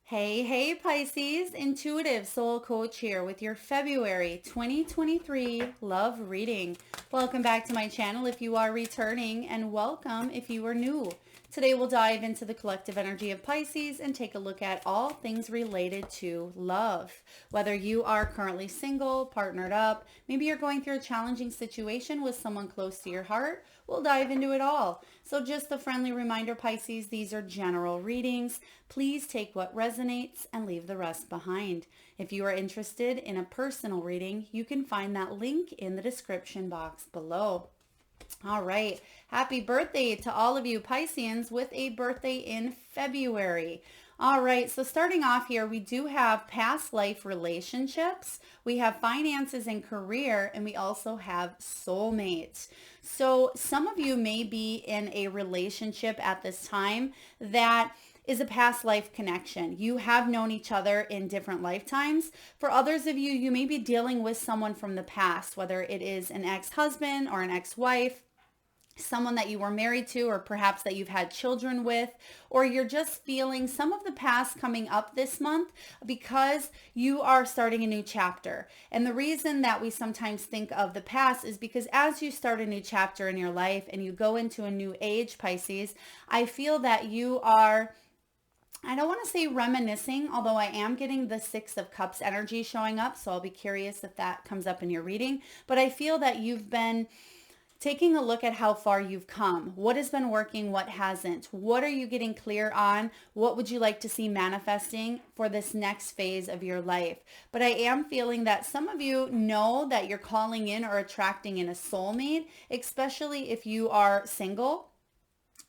Hey, Pisces, intuitive soul coach here with your February 2023 love reading. Welcome back to my channel if you are returning, and welcome if you are new. Today we'll dive into the collective energy of Pisces and take a look at all things related to love. Whether you are currently single, partnered up, maybe you're going through a challenging situation with someone close to your heart, we'll dive into it all. So just a friendly reminder, Pisces, these are general readings. Please take what resonates and leave the rest behind. If you are interested in a personal reading, you can find that link in the description box below. All right. Happy birthday to all of you Pisceans with a birthday in February. All right. So starting off here, we do have past life relationships. We have finances and career, and we also have soulmates. So some of you may be in a relationship at this time that is a past life connection. You have known each other in different lifetimes. For others of you, you may be dealing with someone from the past, whether it is an ex-husband or an ex-wife, someone that you were married to, or perhaps that you've had children with, or you're just feeling some of the past coming up this month because you are starting a new chapter. And the reason that we sometimes think of the past is because as you start a new chapter in your life and you go into a new age, Pisces, I feel that you are, I don't want to say reminiscing, although I am getting the Six of Cups energy showing up, so I'll be curious if that comes up in your reading. But I feel that you've been taking a look at how far you've come. What has been working, what hasn't? What are you getting clear on? What would you like to see manifesting for this next phase of your life? But I am feeling that some of you know that you're calling in or attracting in a soulmate, especially if you are single.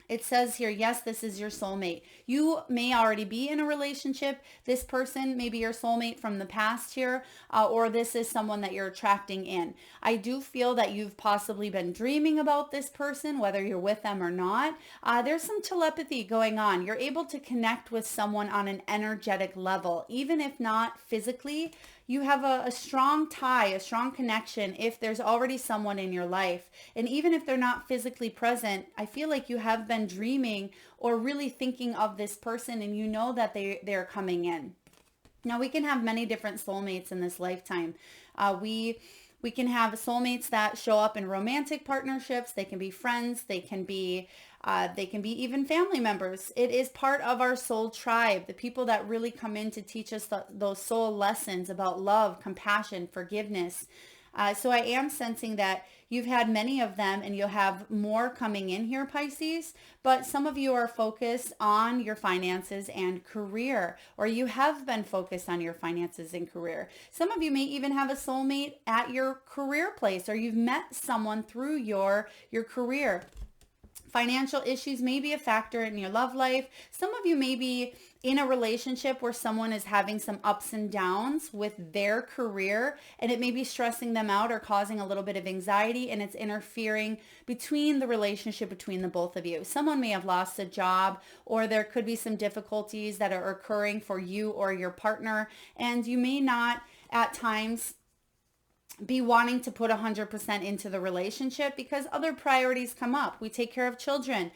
It says here, yes, this is your soulmate. You may already be in a relationship. This person may be your soulmate from the past here, or this is someone that you're attracting in. I do feel that you've possibly been dreaming about this person, whether you're with them or not. There's some telepathy going on. You're able to connect with someone on an energetic level, even if not physically. You have a strong tie, a strong connection if there's already someone in your life. And even if they're not physically present, I feel like you have been dreaming or really thinking of this person, and you know that they're coming in. Now, we can have many different soulmates in this lifetime. We can have soulmates that show up in romantic partnerships. They can be friends. They can be even family members. It is part of our soul tribe, the people that really come in to teach us those soul lessons about love, compassion, forgiveness. So I am sensing that you've had many of them and you'll have more coming in here, Pisces, but some of you are focused on your finances and career, or you have been focused on your finances and career. Some of you may even have a soulmate at your career place, or you've met someone through your career. Financial issues may be a factor in your love life. Some of you may be in a relationship where someone is having some ups and downs with their career, and it may be stressing them out or causing a little bit of anxiety, and it's interfering between the relationship between the both of you. Someone may have lost a job, or there could be some difficulties that are occurring for you or your partner, and you may not at times be wanting to put 100% into the relationship because other priorities come up. We take care of children.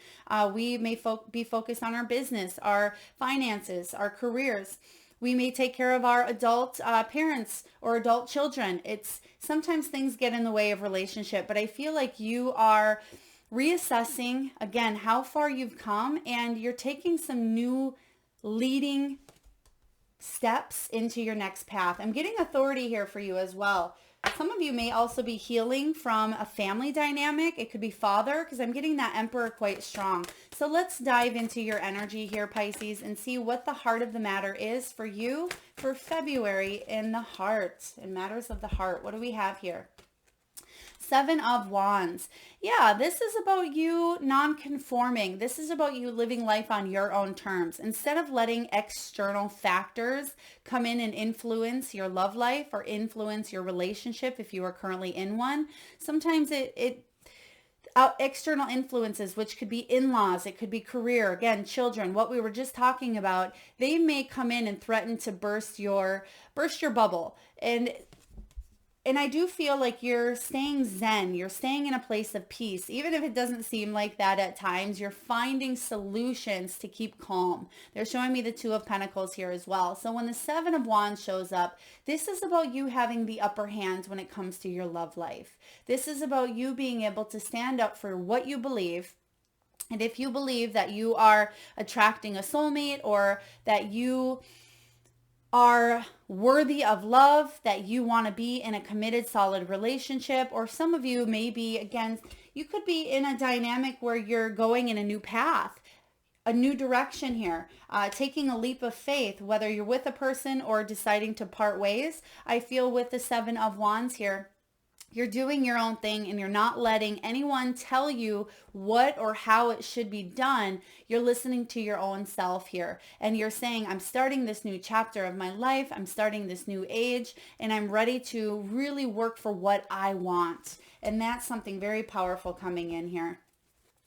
We may be focused on our business, our finances, our careers. We may take care of our adult parents or adult children. It's sometimes things get in the way of relationship, but I feel like you are reassessing again how far you've come, and you're taking some new leading steps into your next path. I'm getting authority here for you as well. Some of you may also be healing from a family dynamic. It could be father, because I'm getting that Emperor quite strong. So let's dive into your energy here, Pisces, and see what the heart of the matter is for you for February in the heart, in matters of the heart. What do we have here? Seven of Wands. Yeah, this is about you non-conforming. This is about you living life on your own terms. Instead of letting external factors come in and influence your love life or influence your relationship if you are currently in one, sometimes external influences, which could be in-laws, it could be career, again, children, what we were just talking about, they may come in and threaten to burst your bubble. And And I do feel like you're staying zen. You're staying in a place of peace. Even if it doesn't seem like that at times, you're finding solutions to keep calm. They're showing me the Two of Pentacles here as well. So when the Seven of Wands shows up, this is about you having the upper hand when it comes to your love life. This is about you being able to stand up for what you believe. And if you believe that you are attracting a soulmate, or that you are worthy of love, that you want to be in a committed, solid relationship, or some of you may be, again, you could be in a dynamic where you're going in a new path, a new direction here, taking a leap of faith, whether you're with a person or deciding to part ways. I feel with the Seven of Wands here, you're doing your own thing and you're not letting anyone tell you what or how it should be done. You're listening to your own self here. And you're saying, I'm starting this new chapter of my life. I'm starting this new age, and I'm ready to really work for what I want. And that's something very powerful coming in here.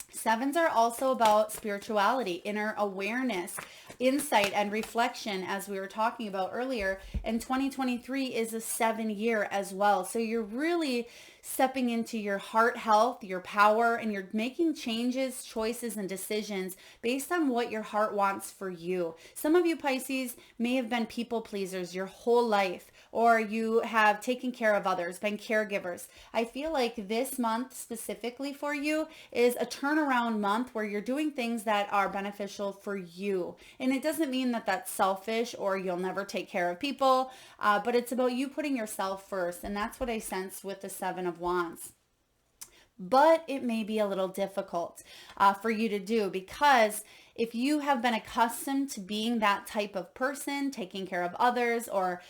Sevens are also about spirituality, inner awareness, insight, and reflection, as we were talking about earlier. And 2023 is a 7-year as well. So you're really stepping into your heart health, your power, and you're making changes, choices, and decisions based on what your heart wants for you. Some of you Pisces may have been people pleasers your whole life, or you have taken care of others, been caregivers. I feel like this month specifically for you is a turnaround month where you're doing things that are beneficial for you. And it doesn't mean that that's selfish or you'll never take care of people, but it's about you putting yourself first. And that's what I sense with the Seven of Wands. But it may be a little difficult for you to do, because if you have been accustomed to being that type of person, taking care of others, or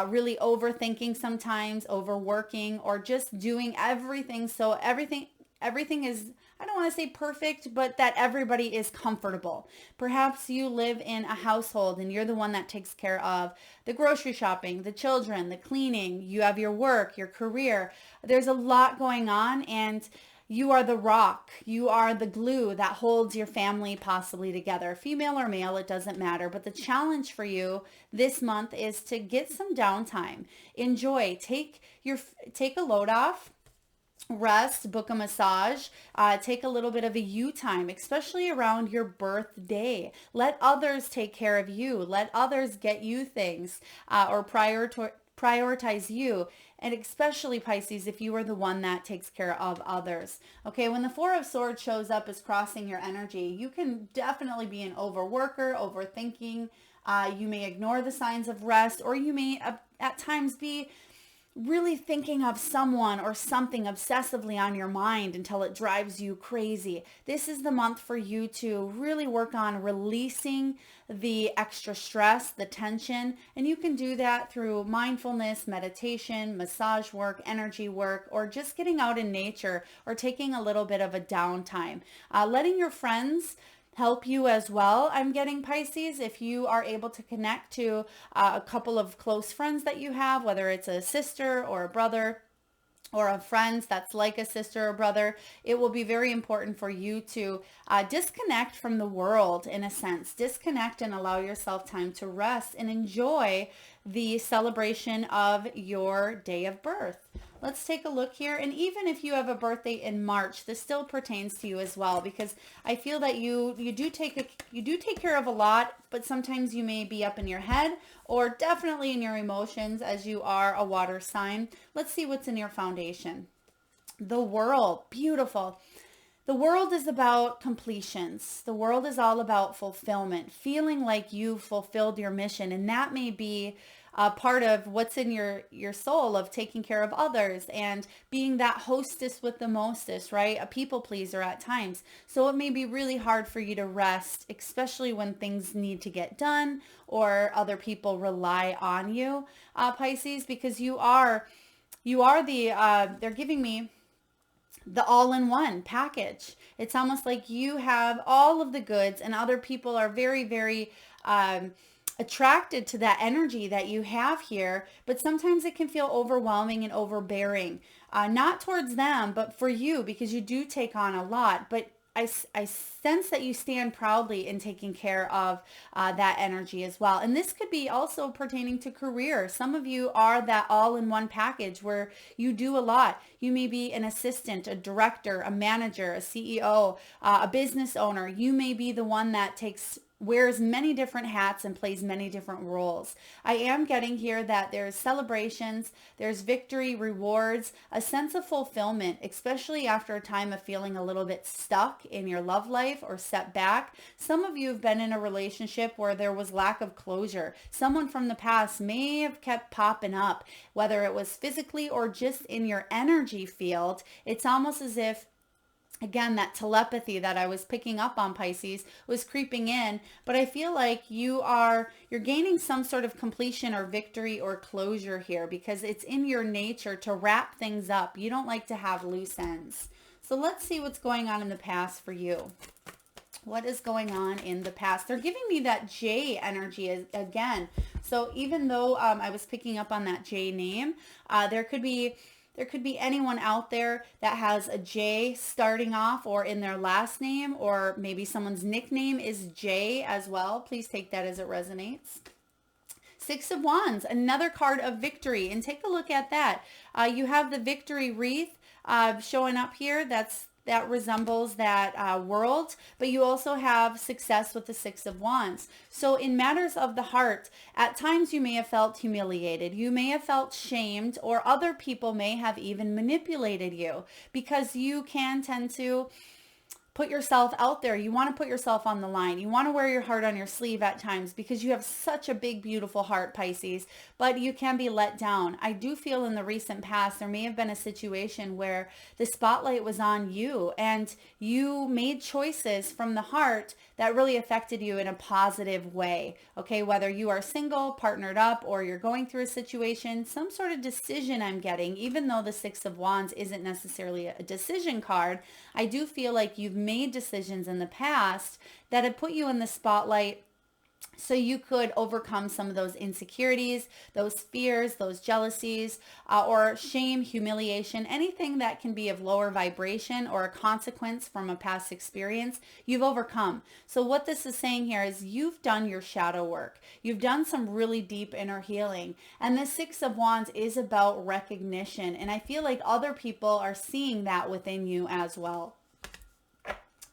really overthinking sometimes, overworking, or just doing everything, so everything is, I don't want to say perfect, but that everybody is comfortable. Perhaps you live in a household and you're the one that takes care of the grocery shopping, the children, the cleaning, you have your work, your career. There's a lot going on, and you are the rock. You are the glue that holds your family possibly together. Female or male, it doesn't matter. But the challenge for you this month is to get some downtime. Enjoy. Take a load off. Rest, book a massage, take a little bit of a you time, especially around your birthday. Let others take care of you. Let others get you things, or prioritize you. And especially Pisces, if you are the one that takes care of others. Okay, when the Four of Swords shows up as crossing your energy, you can definitely be an overworker, overthinking. You may ignore the signs of rest, or you may at times be really thinking of someone or something obsessively on your mind until it drives you crazy. This is the month for you to really work on releasing the extra stress, the tension, and you can do that through mindfulness, meditation, massage work, energy work, or just getting out in nature, or taking a little bit of a downtime. Letting your friends help you as well. I'm getting Pisces, if you are able to connect to a couple of close friends that you have, whether it's a sister or a brother, or a friend that's like a sister or brother, it will be very important for you to disconnect from the world, in a sense. Disconnect and allow yourself time to rest and enjoy the celebration of your day of birth. Let's take a look here. And even if you have a birthday in March, this still pertains to you as well, because I feel that you do take care of a lot, but sometimes you may be up in your head, or definitely in your emotions, as you are a water sign. Let's see what's in your foundation. The World, beautiful. The World is about completions. The World is all about fulfillment, feeling like you've fulfilled your mission. And that may be part of what's in your soul, of taking care of others and being that hostess with the mostest, right? A people pleaser at times. So it may be really hard for you to rest, especially when things need to get done or other people rely on you, Pisces, because you are they're giving me the all-in-one package. It's almost like you have all of the goods, and other people are very, very attracted to that energy that you have here, but sometimes it can feel overwhelming and overbearing, not towards them, but for you, because you do take on a lot. But I sense that you stand proudly in taking care of that energy as well. And this could be also pertaining to career. Some of you are that all-in-one package where you do a lot. You may be an assistant, a director, a manager, a CEO, a business owner. You may be the one that wears many different hats and plays many different roles. I am getting here that there's celebrations, there's victory, rewards, a sense of fulfillment, especially after a time of feeling a little bit stuck in your love life or set back. Some of you have been in a relationship where there was lack of closure. Someone from the past may have kept popping up, whether it was physically or just in your energy field. It's almost as if, again, that telepathy that I was picking up on, Pisces, was creeping in, but I feel like you're gaining some sort of completion or victory or closure here because it's in your nature to wrap things up. You don't like to have loose ends. So let's see what's going on in the past for you. What is going on in the past? They're giving me that J energy again. So even though I was picking up on that J name, there could be anyone out there that has a J starting off or in their last name, or maybe someone's nickname is J as well. Please take that as it resonates. Six of Wands, another card of victory. And take a look at that. You have the victory wreath showing up here. That resembles that world, but you also have success with the Six of Wands. So in matters of the heart, at times you may have felt humiliated. You may have felt shamed, or other people may have even manipulated you because you can tend to put yourself out there. You want to put yourself on the line. You want to wear your heart on your sleeve at times because you have such a big, beautiful heart, Pisces, but you can be let down. I do feel in the recent past, there may have been a situation where the spotlight was on you and you made choices from the heart that really affected you in a positive way. Okay, whether you are single, partnered up, or you're going through a situation, some sort of decision I'm getting, even though the Six of Wands isn't necessarily a decision card, I do feel like you've made decisions in the past that have put you in the spotlight so you could overcome some of those insecurities, those fears, those jealousies, or shame, humiliation, anything that can be of lower vibration or a consequence from a past experience, you've overcome. So what this is saying here is you've done your shadow work. You've done some really deep inner healing. And the Six of Wands is about recognition. And I feel like other people are seeing that within you as well.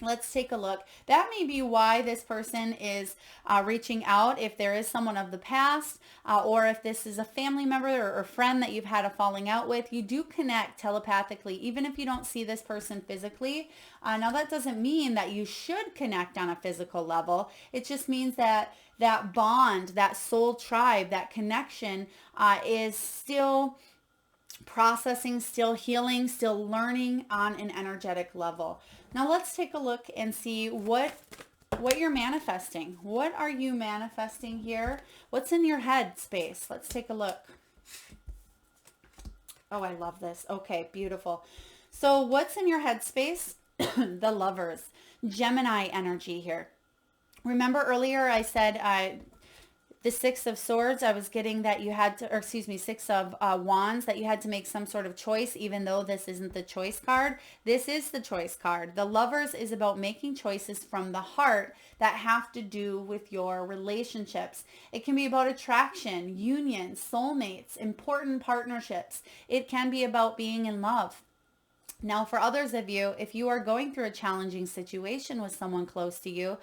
Let's take a look. That may be why this person is reaching out, if there is someone of the past, or if this is a family member or friend that you've had a falling out with. You do connect telepathically, even if you don't see this person physically. Now, that doesn't mean that you should connect on a physical level. It just means that that bond, that soul tribe, that connection is still processing, still healing, still learning on an energetic level. Now let's take a look and see what you're manifesting. What are you manifesting here? What's in your head space? Let's take a look. Oh, I love this. Okay, beautiful. So what's in your head space? The Lovers. Gemini energy here. Remember earlier I said the Six of Swords, I was getting that you had to, or excuse me, Six of Wands, that you had to make some sort of choice, even though this isn't the choice card. This is the choice card. The Lovers is about making choices from the heart that have to do with your relationships. It can be about attraction, unions, soulmates, important partnerships. It can be about being in love. Now, for others of you, if you are going through a challenging situation with someone close to you,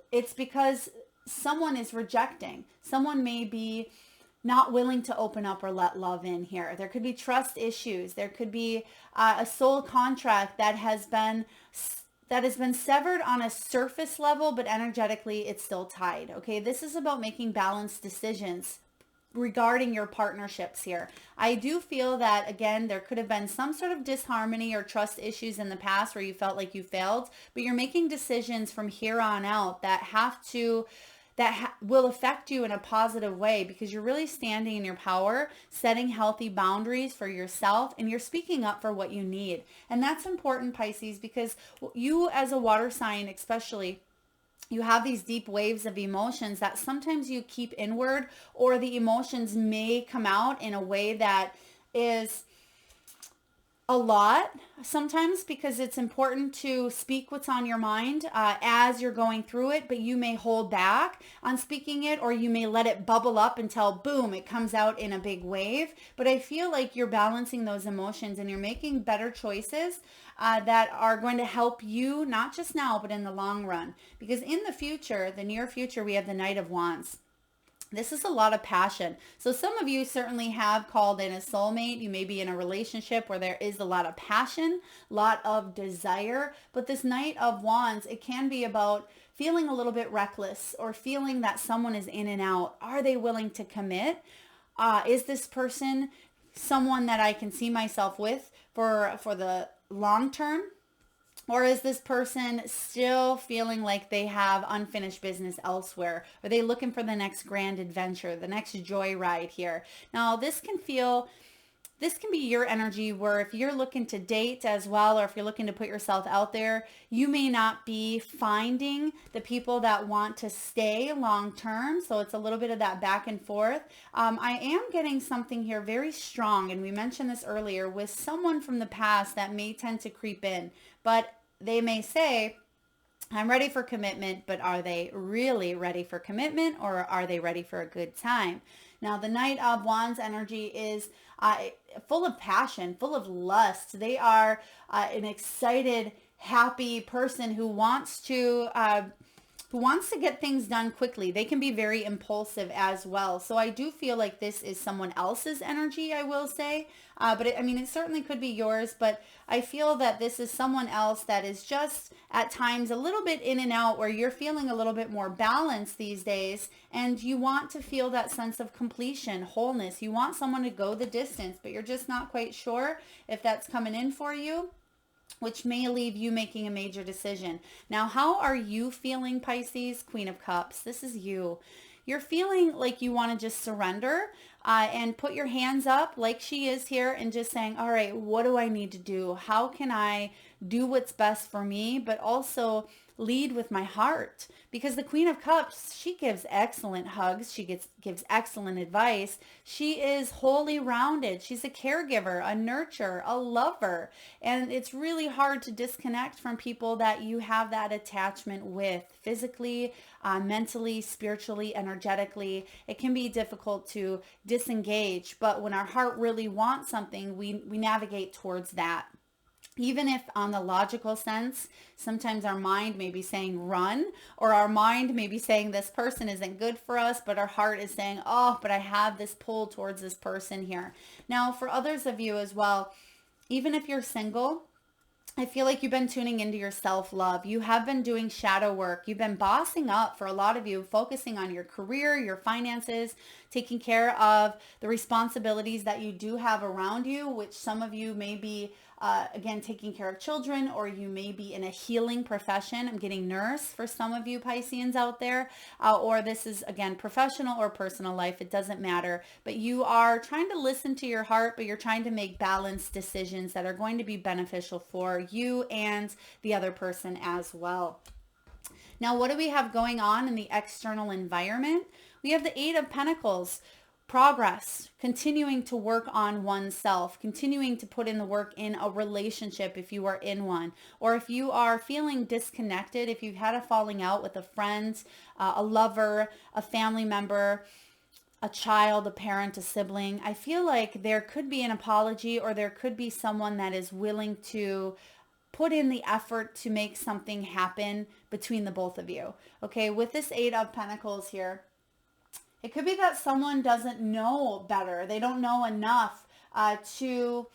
it's because someone is rejecting. Someone may be not willing to open up or let love in here. There could be trust issues. There could be a soul contract that has been severed on a surface level, but energetically it's still tied. Okay, this is about making balanced decisions regarding your partnerships here. I do feel that, again, there could have been some sort of disharmony or trust issues in the past where you felt like you failed, but you're making decisions from here on out that will affect you in a positive way because you're really standing in your power, setting healthy boundaries for yourself, and you're speaking up for what you need. And that's important, Pisces, because you as a water sign especially, you have these deep waves of emotions that sometimes you keep inward, or the emotions may come out in a way that is a lot sometimes, because it's important to speak what's on your mind as you're going through it, but you may hold back on speaking it, or you may let it bubble up until boom, it comes out in a big wave. But I feel like you're balancing those emotions and you're making better choices that are going to help you, not just now, but in the long run. Because in the future, the near future, we have the Knight of Wands. This is a lot of passion. So some of you certainly have called in a soulmate. You may be in a relationship where there is a lot of passion, a lot of desire. But this Knight of Wands, it can be about feeling a little bit reckless, or feeling that someone is in and out. Are they willing to commit? Is this person someone that I can see myself with for the long term? Or is this person still feeling like they have unfinished business elsewhere? Are they looking for the next grand adventure, the next joyride here? Now, this can be your energy, where if you're looking to date as well, or if you're looking to put yourself out there, you may not be finding the people that want to stay long term. So it's a little bit of that back and forth. I am getting something here very strong, and we mentioned this earlier, with someone from the past that may tend to creep in, but they may say, I'm ready for commitment, but are they really ready for commitment, or are they ready for a good time? Now, the Knight of Wands energy is full of passion, full of lust. They are an excited, happy person who wants to get things done quickly. They can be very impulsive as well. So I do feel like this is someone else's energy, I will say. But it certainly could be yours, but I feel that this is someone else that is just at times a little bit in and out, where you're feeling a little bit more balanced these days, and you want to feel that sense of completion, wholeness. You want someone to go the distance, but you're just not quite sure if that's coming in for you, which may leave you making a major decision. Now, how are you feeling, Pisces? Queen of Cups. This is you. You're feeling like you want to just surrender and put your hands up like she is here, and just saying, all right, what do I need to do? How can I do what's best for me, but also lead with my heart? Because the Queen of Cups, she gives excellent hugs. She gives excellent advice. She is wholly rounded. She's a caregiver, a nurturer, a lover. And it's really hard to disconnect from people that you have that attachment with, physically, mentally, spiritually, energetically. It can be difficult to disengage, but when our heart really wants something, we navigate towards that. Even if on the logical sense, sometimes our mind may be saying run, or our mind may be saying this person isn't good for us, but our heart is saying, oh, but I have this pull towards this person here. Now, for others of you as well, even if you're single, I feel like you've been tuning into your self-love. You have been doing shadow work. You've been bossing up, for a lot of you, focusing on your career, your finances, taking care of the responsibilities that you do have around you, which some of you may be, again, taking care of children, or you may be in a healing profession. I'm getting nurse for some of you Pisceans out there, or this is, again, professional or personal life. It doesn't matter, but you are trying to listen to your heart, but you're trying to make balanced decisions that are going to be beneficial for you and the other person as well. Now, what do we have going on in the external environment? We have the Eight of Pentacles. Progress, continuing to work on oneself, continuing to put in the work in a relationship if you are in one, or if you are feeling disconnected, if you've had a falling out with a friend, a lover, a family member, a child, a parent, a sibling. I feel like there could be an apology, or there could be someone that is willing to put in the effort to make something happen between the both of you. Okay, with this Eight of Pentacles here, it could be that someone doesn't know better. They don't know enough to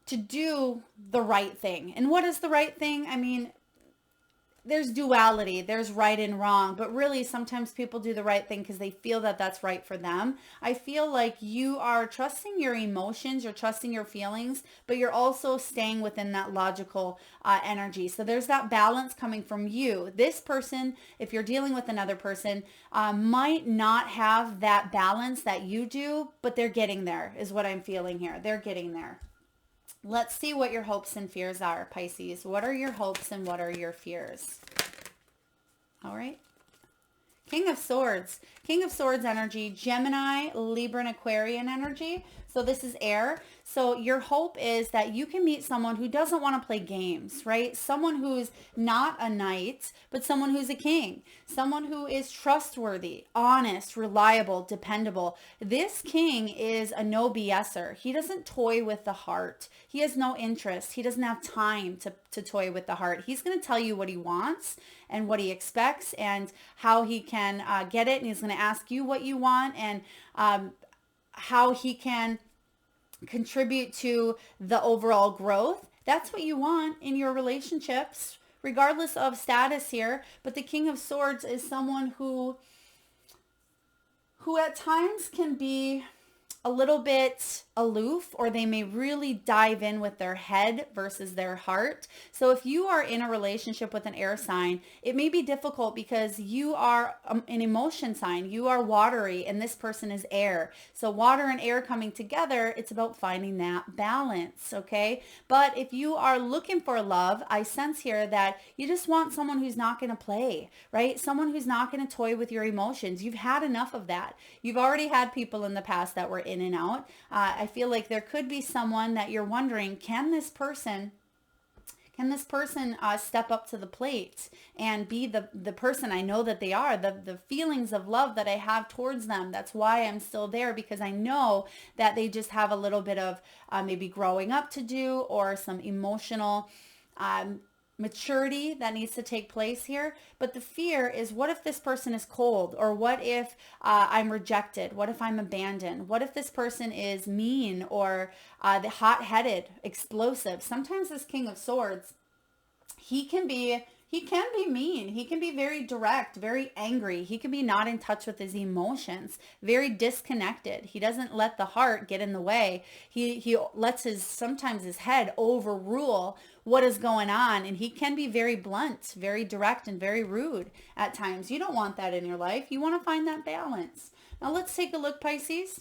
do the right thing. And what is the right thing? I mean, there's duality, there's right and wrong, but really sometimes people do the right thing because they feel that that's right for them. I feel like you are trusting your emotions, you're trusting your feelings, but you're also staying within that logical energy. So there's that balance coming from you. This person, if you're dealing with another person, might not have that balance that you do, but they're getting there, is what I'm feeling here. They're getting there. Let's see what your hopes and fears are, Pisces. What are your hopes and what are your fears? All right. King of Swords. King of Swords energy, Gemini, Libra, and Aquarian energy. So this is air. So your hope is that you can meet someone who doesn't want to play games, right? Someone who's not a knight, but someone who's a king. Someone who is trustworthy, honest, reliable, dependable. This king is a no BSer. He doesn't toy with the heart. He has no interest. He doesn't have time to toy with the heart. He's going to tell you what he wants and what he expects and how he can get it. And he's going to ask you what you want and how he can contribute to the overall growth. That's what you want in your relationships, regardless of status here. But the King of Swords is someone who at times can be a little bit aloof, or they may really dive in with their head versus their heart. So if you are in a relationship with an air sign, it may be difficult because you are an emotion sign. You are watery and this person is air. So water and air coming together, it's about finding that balance, okay? But if you are looking for love, I sense here that you just want someone who's not going to play, right? Someone who's not going to toy with your emotions. You've had enough of that. You've already had people in the past that were in and out. I feel like there could be someone that you're wondering, can this person step up to the plate and be the person I know that they are, the feelings of love that I have towards them. That's why I'm still there, because I know that they just have a little bit of maybe growing up to do, or some emotional maturity that needs to take place here. But the fear is, what if this person is cold? Or what if I'm rejected? What if I'm abandoned? What if this person is mean, or the hot-headed, explosive? Sometimes this King of Swords, he can be mean. He can be very direct, very angry. He can be not in touch with his emotions, very disconnected. He doesn't let the heart get in the way. He lets sometimes his head overrule what is going on, and he can be very blunt, very direct, and very rude at times. You don't want that in your life. You want to find that balance. Now let's take a look, Pisces.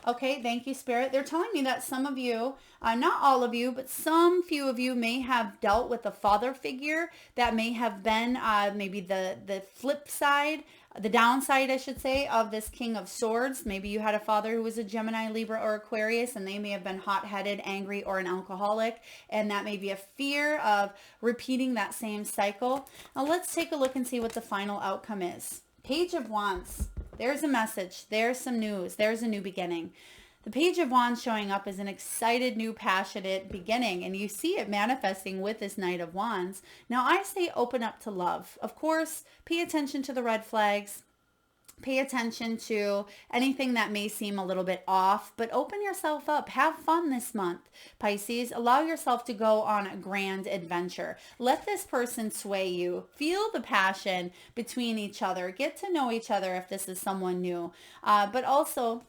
Okay, thank you, Spirit. They're telling me that some of you, not all of you, but some few of you may have dealt with a father figure that may have been maybe the flip side, the downside, I should say, of this King of Swords. Maybe you had a father who was a Gemini, Libra, or Aquarius, and they may have been hot-headed, angry, or an alcoholic, and that may be a fear of repeating that same cycle. Now let's take a look and see what the final outcome is. Page of Wands. There's a message. There's some news. There's a new beginning. The Page of Wands showing up as an excited, new, passionate beginning, and you see it manifesting with this Knight of Wands. Now, I say open up to love. Of course, pay attention to the red flags. Pay attention to anything that may seem a little bit off, but open yourself up. Have fun this month, Pisces. Allow yourself to go on a grand adventure. Let this person sway you. Feel the passion between each other. Get to know each other if this is someone new. But also,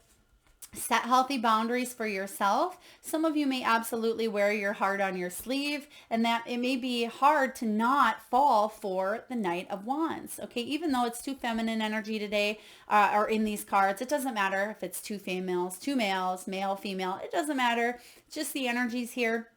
set healthy boundaries for yourself. Some of you may absolutely wear your heart on your sleeve, and that it may be hard to not fall for the Knight of Wands. Okay, even though it's two feminine energy today, or in these cards, it doesn't matter if it's two females, two males, male, female, it doesn't matter. Just the energies here.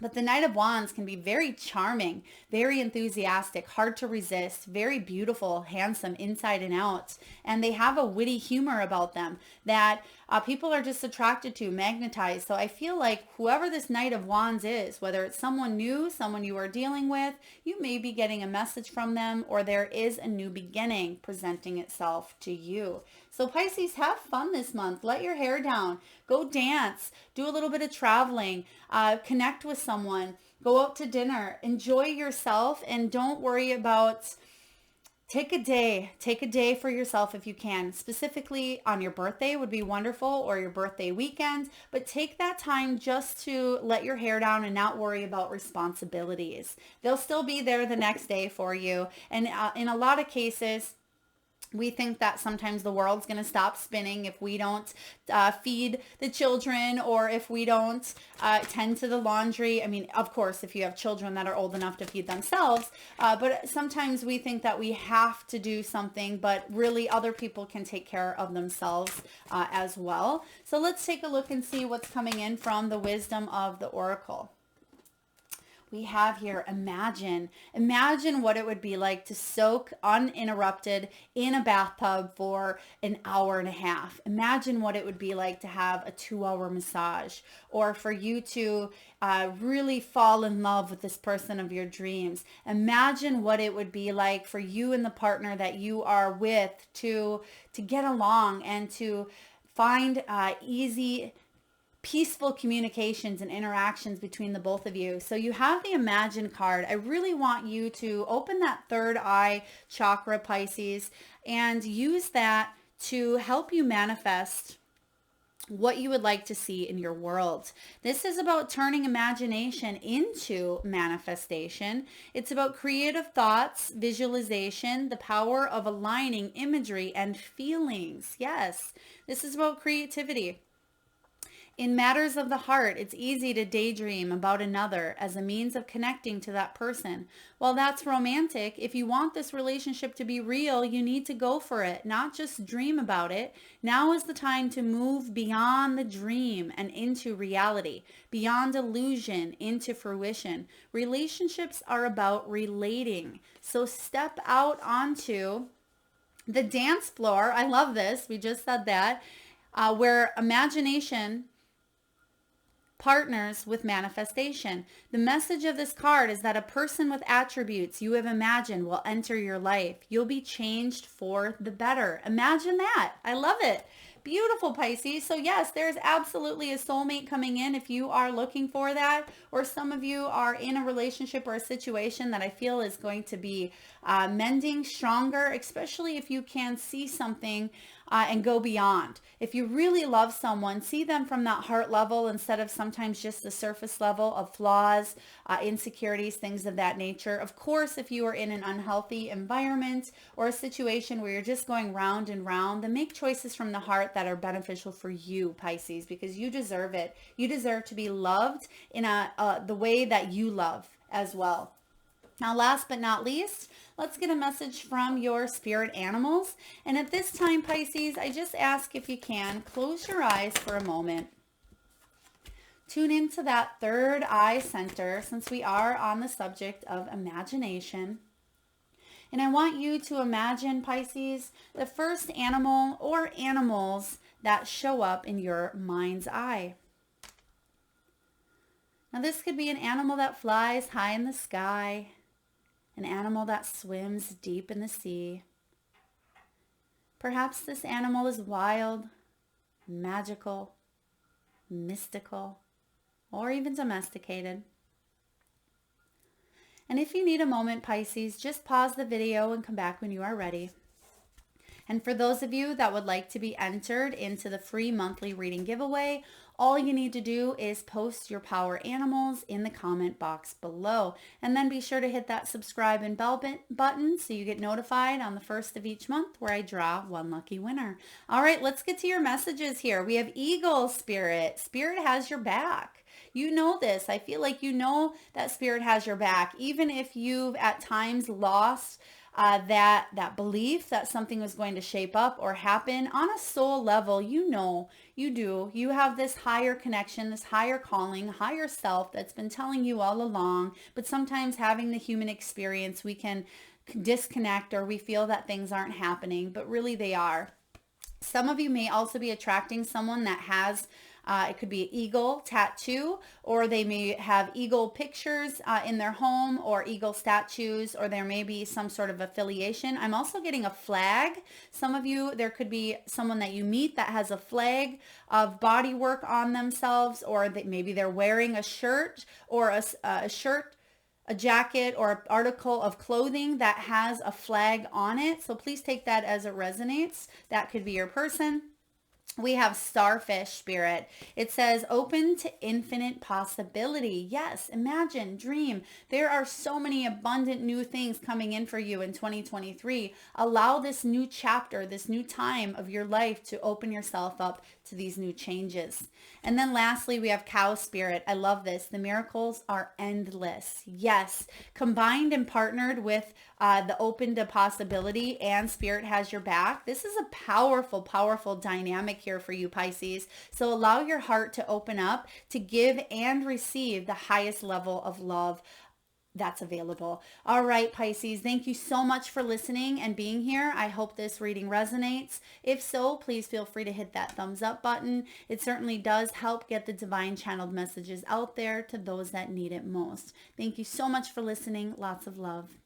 But the Knight of Wands can be very charming, very enthusiastic, hard to resist, very beautiful, handsome inside and out. And they have a witty humor about them that people are just attracted to, magnetized. So I feel like whoever this Knight of Wands is, whether it's someone new, someone you are dealing with, you may be getting a message from them, or there is a new beginning presenting itself to you. So Pisces, have fun this month. Let your hair down. Go dance. Do a little bit of traveling. Connect with someone. Go out to dinner. Enjoy yourself, and don't worry about... Take a day for yourself if you can. Specifically on your birthday would be wonderful, or your birthday weekend, but take that time just to let your hair down and not worry about responsibilities. They'll still be there the next day for you. And in a lot of cases, we think that sometimes the world's going to stop spinning if we don't feed the children, or if we don't tend to the laundry. I mean, of course, if you have children that are old enough to feed themselves, but sometimes we think that we have to do something, but really other people can take care of themselves as well. So let's take a look and see what's coming in from the wisdom of the Oracle. we have here imagine. Imagine what it would be like to soak uninterrupted in a bathtub for an hour and a half. Imagine what it would be like to have a 2-hour massage, or for you to really fall in love with this person of your dreams. Imagine what it would be like for you and the partner that you are with to get along and to find easy, peaceful communications and interactions between the both of you. So you have the Imagine card. I really want you to open that third eye chakra, Pisces, and use that to help you manifest what you would like to see in your world. This is about turning imagination into manifestation. It's about creative thoughts, visualization, the power of aligning imagery and feelings. Yes, this is about creativity. In matters of the heart, it's easy to daydream about another as a means of connecting to that person. While that's romantic, if you want this relationship to be real, you need to go for it, not just dream about it. Now is the time to move beyond the dream and into reality, beyond illusion into fruition. Relationships are about relating. So step out onto the dance floor. I love this. We just said that. Where imagination partners with manifestation. The message of this card is that a person with attributes you have imagined will enter your life. You'll be changed for the better. Imagine that. I love it. Beautiful, Pisces. So yes, there's absolutely a soulmate coming in if you are looking for that, or some of you are in a relationship or a situation that I feel is going to be mending, stronger, especially if you can see something and go beyond. If you really love someone, see them from that heart level instead of sometimes just the surface level of flaws, insecurities, things of that nature. Of course, if you are in an unhealthy environment or a situation where you're just going round and round, then make choices from the heart that are beneficial for you, Pisces, because you deserve it. You deserve to be loved in the way that you love as well. Now, last but not least, let's get a message from your spirit animals. And at this time, Pisces, I just ask if you can, close your eyes for a moment. Tune into that third eye center since we are on the subject of imagination. And I want you to imagine, Pisces, the first animal or animals that show up in your mind's eye. Now, this could be an animal that flies high in the sky, an animal that swims deep in the sea. Perhaps this animal is wild, magical, mystical, or even domesticated. And if you need a moment, Pisces, just pause the video and come back when you are ready. And for those of you that would like to be entered into the free monthly reading giveaway, all you need to do is post your power animals in the comment box below. And then be sure to hit that subscribe and bell button so you get notified on the first of each month where I draw one lucky winner. All right, let's get to your messages here. We have Eagle Spirit. Spirit has your back. You know this. I feel like you know that Spirit has your back, even if you've at times lost that belief that something was going to shape up or happen on a soul level. You know, you do. You have this higher connection, this higher calling, higher self that's been telling you all along. But sometimes having the human experience, we can disconnect or we feel that things aren't happening, but really they are. Some of you may also be attracting someone that has it could be an eagle tattoo, or they may have eagle pictures in their home, or eagle statues, or there may be some sort of affiliation. I'm also getting a flag. Some of you, there could be someone that you meet that has a flag of body work on themselves, or that maybe they're wearing a shirt or a shirt, a jacket, or an article of clothing that has a flag on it. So please take that as it resonates. That could be your person. We have Starfish Spirit. It says open to infinite possibility. Yes, imagine, dream. There are so many abundant new things coming in for you in 2023. Allow this new chapter, this new time of your life to open yourself up to these new changes. And then lastly, we have Cow Spirit. I love this. The miracles are endless. Yes, combined and partnered with the open to possibility and Spirit has your back. This is a powerful, powerful dynamic here for you, Pisces. So allow your heart to open up to give and receive the highest level of love that's available. All right, Pisces, thank you so much for listening and being here. I hope this reading resonates. If so, please feel free to hit that thumbs up button. It certainly does help get the divine channeled messages out there to those that need it most. Thank you so much for listening. Lots of love.